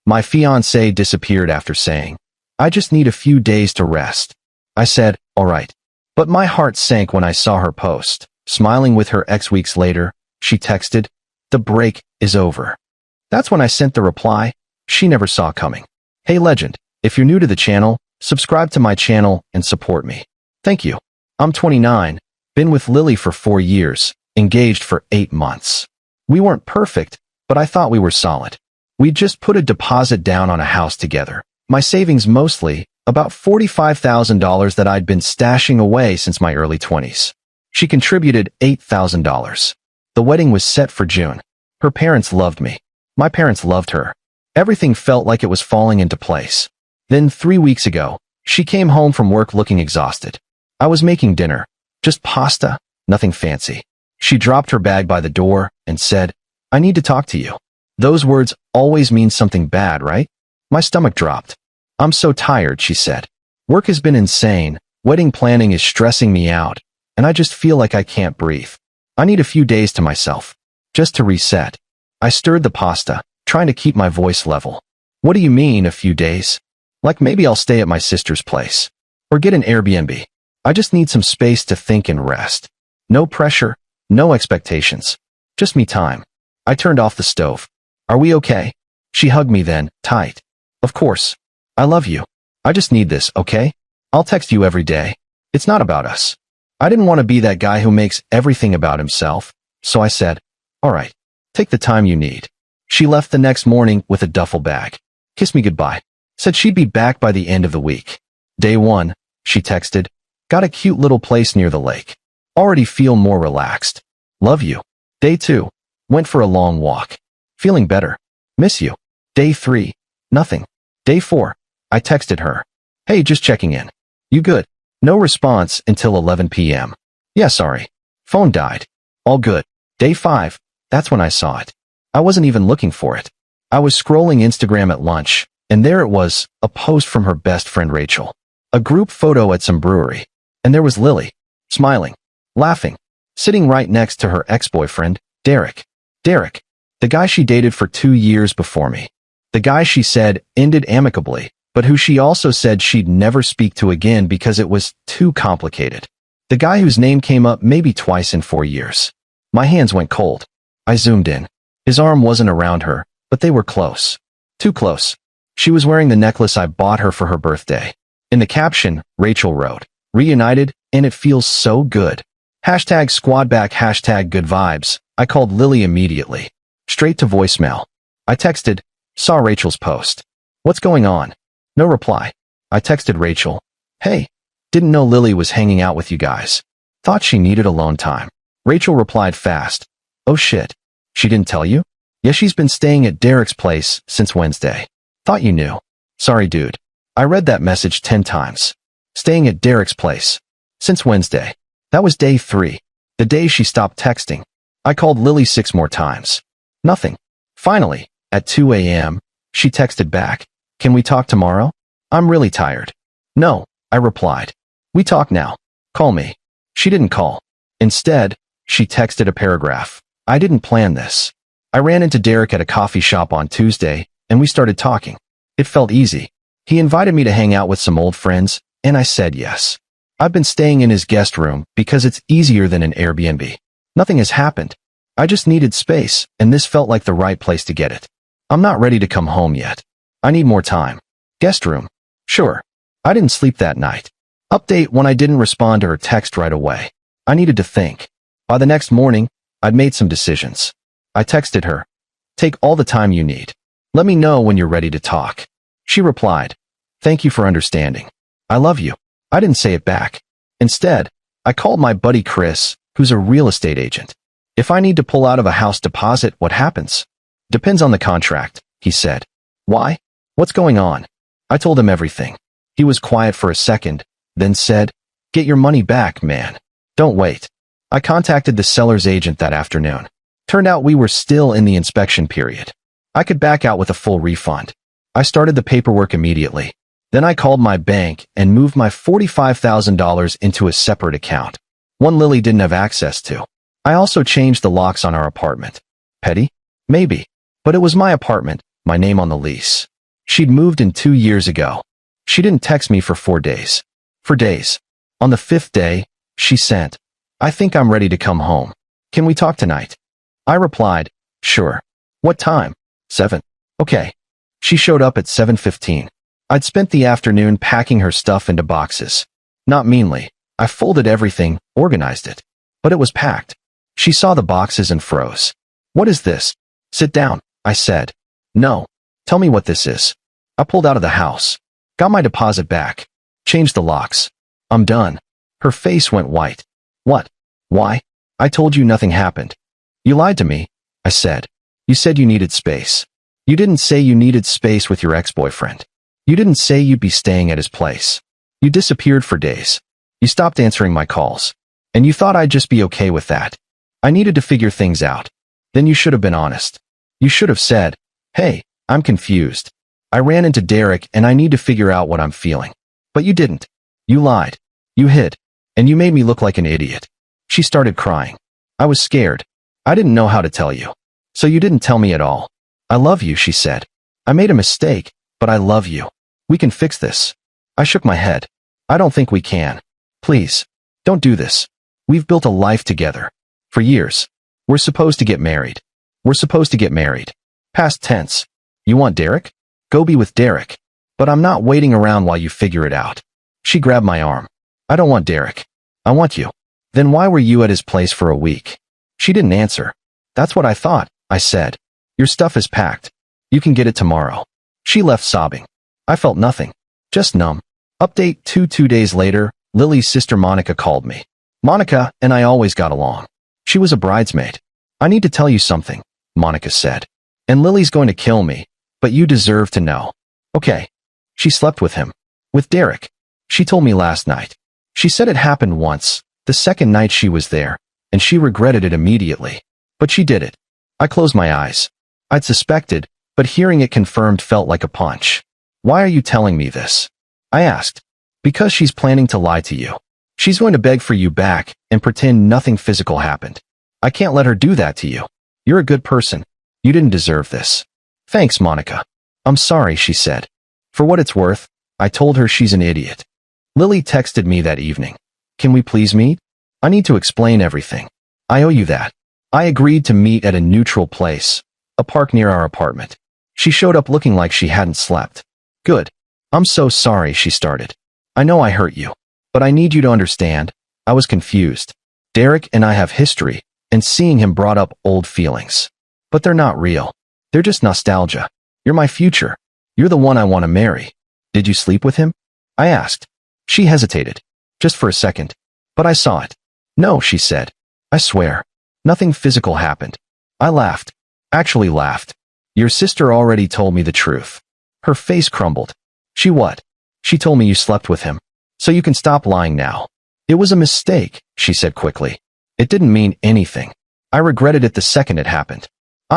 My fiancée disappeared after saying, "I just need a few days to rest." I said, "All right." But my heart sank when I saw her post. Smiling with her ex weeks later, she texted, "The break is over." That's when I sent the reply she never saw coming. Hey legend, if you're new to the channel, subscribe to my channel and support me. Thank you. I'm 29, been with Lily for 4 years, engaged for 8 months. We weren't perfect, but I thought we were solid. We just put a deposit down on a house together. My savings mostly, about $45,000 that I'd been stashing away since my early 20s. She contributed $8,000. The wedding was set for June. Her parents loved me. My parents loved her. Everything felt like it was falling into place. Then 3 weeks ago, she came home from work looking exhausted. I was making dinner. Just pasta, nothing fancy. She dropped her bag by the door and said, "I need to talk to you." Those words always mean something bad, right? My stomach dropped. "I'm so tired," she said. "Work has been insane, wedding planning is stressing me out, and I just feel like I can't breathe. I need a few days to myself, just to reset." I stirred the pasta, trying to keep my voice level. "What do you mean, a few days? Like maybe I'll stay at my sister's place. Or get an Airbnb. I just need some space to think and rest. No pressure, no expectations. Just me time." I turned off the stove. "Are we okay?" She hugged me then, tight. "Of course. I love you. I just need this, okay? I'll text you every day. It's not about us." I didn't want to be that guy who makes everything about himself, so I said, "All right, take the time you need." She left the next morning with a duffel bag. Kissed me goodbye. Said she'd be back by the end of the week. Day 1, she texted, "Got a cute little place near the lake. Already feel more relaxed. Love you." Day 2, went for a long walk. Feeling better. Miss you. Day 3, nothing. Day 4, I texted her, "Hey, just checking in. You good?" No response until 11 p.m. "Yeah, sorry. Phone died." All good. Day 5, that's when I saw it. I wasn't even looking for it. I was scrolling Instagram at lunch, and there it was, a post from her best friend Rachel. A group photo at some brewery. And there was Lily, smiling, laughing, sitting right next to her ex-boyfriend, Derek. Derek, the guy she dated for 2 years before me. The guy she said ended amicably, but who she also said she'd never speak to again because it was too complicated. The guy whose name came up maybe twice in 4 years. My hands went cold. I zoomed in. His arm wasn't around her, but they were close. Too close. She was wearing the necklace I bought her for her birthday. In the caption, Rachel wrote, "Reunited, and it feels so good. Hashtag squad back, hashtag good vibes." I called Lily immediately. Straight to voicemail. I texted, "Saw Rachel's post. What's going on?" No reply. I texted Rachel, "Hey, didn't know Lily was hanging out with you guys. Thought she needed alone time." Rachel replied fast, "Oh shit. She didn't tell you?" "Yeah, she's been staying at Derek's place since Wednesday. Thought you knew." "Sorry, dude. I read that message 10 times. Staying at Derek's place. Since Wednesday." That was day 3, the day she stopped texting. I called Lily 6 more times. Nothing. Finally, at 2 a.m., she texted back, "Can we talk tomorrow? I'm really tired." "No," I replied. "We talk now. Call me." She didn't call. Instead, she texted a paragraph. "I didn't plan this. I ran into Derek at a coffee shop on Tuesday, and we started talking. It felt easy. He invited me to hang out with some old friends, and I said yes. I've been staying in his guest room because it's easier than an Airbnb. Nothing has happened. I just needed space, and this felt like the right place to get it. I'm not ready to come home yet. I need more time. Guest room. Sure. I didn't sleep that night." Update: when I didn't respond to her text right away. I needed to think. By the next morning, I'd made some decisions. I texted her, "Take all the time you need. Let me know when you're ready to talk." She replied, "Thank you for understanding. I love you." I didn't say it back. Instead, I called my buddy Chris, who's a real estate agent. "If I need to pull out of a house deposit, what happens?" "Depends on the contract," he said. "Why? What's going on?" I told him everything. He was quiet for a second, then said, "Get your money back, man. Don't wait." I contacted the seller's agent that afternoon. Turned out we were still in the inspection period. I could back out with a full refund. I started the paperwork immediately. Then I called my bank and moved my $45,000 into a separate account, one Lily didn't have access to. I also changed the locks on our apartment. Petty? Maybe. But it was my apartment, my name on the lease. She'd moved in 2 years ago. She didn't text me for 4 days. For days. On the 5th day, she sent, "I think I'm ready to come home. Can we talk tonight?" I replied, "Sure." "What time?" 7. "Okay." She showed up at 7:15. I'd spent the afternoon packing her stuff into boxes. Not meanly. I folded everything, organized it. But it was packed. She saw the boxes and froze. "What is this?" "Sit down," I said. "No. Tell me what this is." I pulled out of the house. Got my deposit back. Changed the locks. "I'm done." Her face went white. "What? Why? I told you nothing happened." "You lied to me," I said. "You said you needed space. You didn't say you needed space with your ex-boyfriend. You didn't say you'd be staying at his place. You disappeared for days. You stopped answering my calls. And you thought I'd just be okay with that. I needed to figure things out. Then you should have been honest. You should have said, 'Hey, I'm confused. I ran into Derek and I need to figure out what I'm feeling.' But you didn't. You lied. You hid. And you made me look like an idiot." She started crying. I was scared. I didn't know how to tell you. "So you didn't tell me at all." "I love you," she said. "I made a mistake, but I love you. We can fix this." I shook my head. "I don't think we can. Please, don't do this. We've built a life together. For years. We're supposed to get married. We're supposed to get married. Past tense. You want Derek? Go be with Derek. But I'm not waiting around while you figure it out." She grabbed my arm. "I don't want Derek. I want you." "Then why were you at his place for a week?" She didn't answer. "That's what I thought," I said. "Your stuff is packed. You can get it tomorrow." She left sobbing. I felt nothing. Just numb. Update 2 days later, Lily's sister Monica called me. Monica and I always got along. She was a bridesmaid. "I need to tell you something," Monica said. "And Lily's going to kill me, but you deserve to know." "Okay." She slept with him. With Derek. She told me last night. She said it happened once, the second night she was there, and she regretted it immediately. But she did it. I closed my eyes. I'd suspected, but hearing it confirmed felt like a punch. "Why are you telling me this?" I asked. "Because she's planning to lie to you. She's going to beg for you back and pretend nothing physical happened. I can't let her do that to you. You're a good person. You didn't deserve this." "Thanks, Monica." "I'm sorry," she said. For what it's worth, I told her she's an idiot. Lily texted me that evening. "Can we please meet? I need to explain everything. I owe you that." I agreed to meet at a neutral place, a park near our apartment. She showed up looking like she hadn't slept. "Good. I'm so sorry," she started. "I know I hurt you. But I need you to understand, I was confused. Derek and I have history, and seeing him brought up old feelings. But they're not real. They're just nostalgia. You're my future. You're the one I want to marry. Did you sleep with him?" I asked. She hesitated. Just for a second. But I saw it. "No," she said. "I swear. Nothing physical happened." I laughed. Actually laughed. "Your sister already told me the truth." Her face crumbled. "She what?" "She told me you slept with him. So you can stop lying now." "It was a mistake," she said quickly. "It didn't mean anything. I regretted it the second it happened."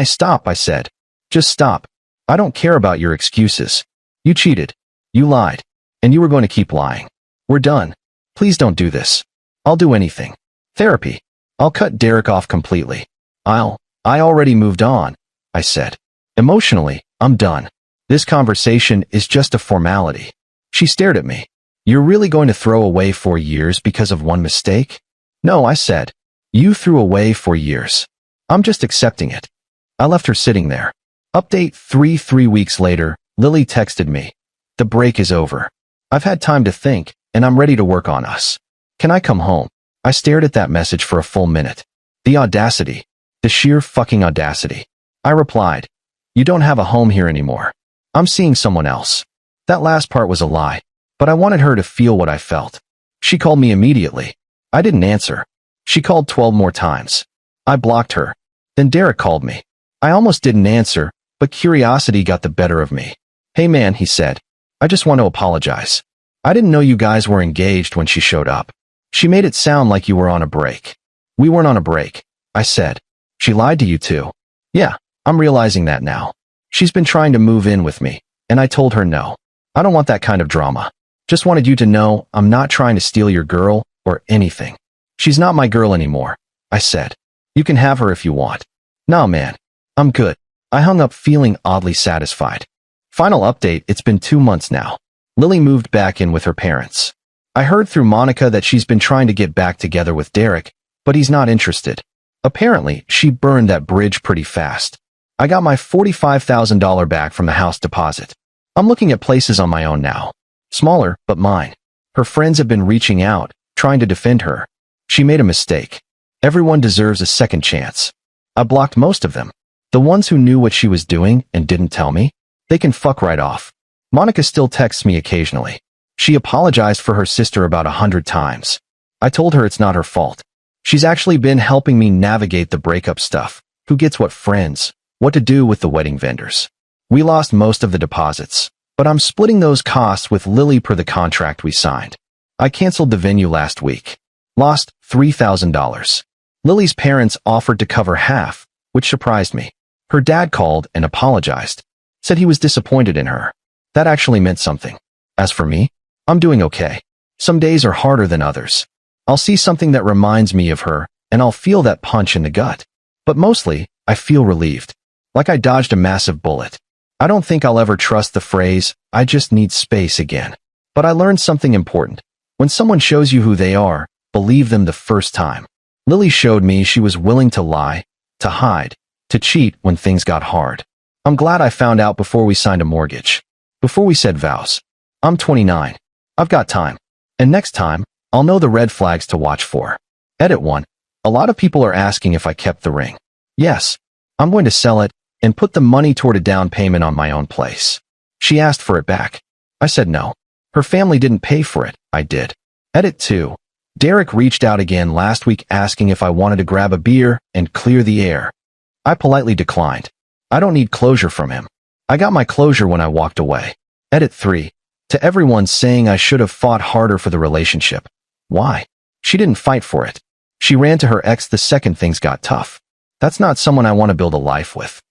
Stop," I said. "Just stop. I don't care about your excuses. You cheated. You lied. And you were going to keep lying. We're done. Please don't do this. I'll do anything. Therapy. I'll cut Derek off completely. I already moved on," I said. "Emotionally, I'm done. This conversation is just a formality." She stared at me. "You're really going to throw away 4 years because of one mistake?" "No," I said. "You threw away 4 years. I'm just accepting it." I left her sitting there. Update 3 weeks later, Lily texted me. "The break is over. I've had time to think, and I'm ready to work on us. Can I come home?" I stared at that message for a full minute. The audacity. The sheer fucking audacity. I replied, "You don't have a home here anymore. I'm seeing someone else." That last part was a lie, but I wanted her to feel what I felt. She called me immediately. I didn't answer. She called 12 more times. I blocked her. Then Derek called me. I almost didn't answer, but curiosity got the better of me. "Hey man," he said. "I just want to apologize. I didn't know you guys were engaged when she showed up. She made it sound like you were on a break." "We weren't on a break," I said. "She lied to you too." "Yeah, I'm realizing that now. She's been trying to move in with me, and I told her no. I don't want that kind of drama. Just wanted you to know I'm not trying to steal your girl or anything. She's not my girl anymore," I said. "You can have her if you want." "Nah, man. I'm good." I hung up feeling oddly satisfied. Final update, it's been 2 months now. Lily moved back in with her parents. I heard through Monica that she's been trying to get back together with Derek, but he's not interested. Apparently, she burned that bridge pretty fast. I got my $45,000 back from the house deposit. I'm looking at places on my own now. Smaller, but mine. Her friends have been reaching out, trying to defend her. She made a mistake. Everyone deserves a second chance. I blocked most of them. The ones who knew what she was doing and didn't tell me, they can fuck right off. Monica still texts me occasionally. She apologized for her sister about 100 times. I told her it's not her fault. She's actually been helping me navigate the breakup stuff. Who gets what friends? What to do with the wedding vendors? We lost most of the deposits, but I'm splitting those costs with Lily per the contract we signed. I canceled the venue last week. Lost $3,000. Lily's parents offered to cover half, which surprised me. Her dad called and apologized. Said he was disappointed in her. That actually meant something. As for me, I'm doing okay. Some days are harder than others. I'll see something that reminds me of her, and I'll feel that punch in the gut. But mostly, I feel relieved. Like I dodged a massive bullet. I don't think I'll ever trust the phrase, "I just need space" again. But I learned something important. When someone shows you who they are, believe them the first time. Lily showed me she was willing to lie, to hide, to cheat when things got hard. I'm glad I found out before we signed a mortgage. Before we said vows. I'm 29. I've got time. And next time, I'll know the red flags to watch for. Edit 1. A lot of people are asking if I kept the ring. Yes. I'm going to sell it and put the money toward a down payment on my own place. She asked for it back. I said no. Her family didn't pay for it. I did. Edit 2. Derek reached out again last week asking if I wanted to grab a beer and clear the air. I politely declined. I don't need closure from him. I got my closure when I walked away. Edit 3. To everyone saying I should have fought harder for the relationship. Why? She didn't fight for it. She ran to her ex the second things got tough. That's not someone I want to build a life with.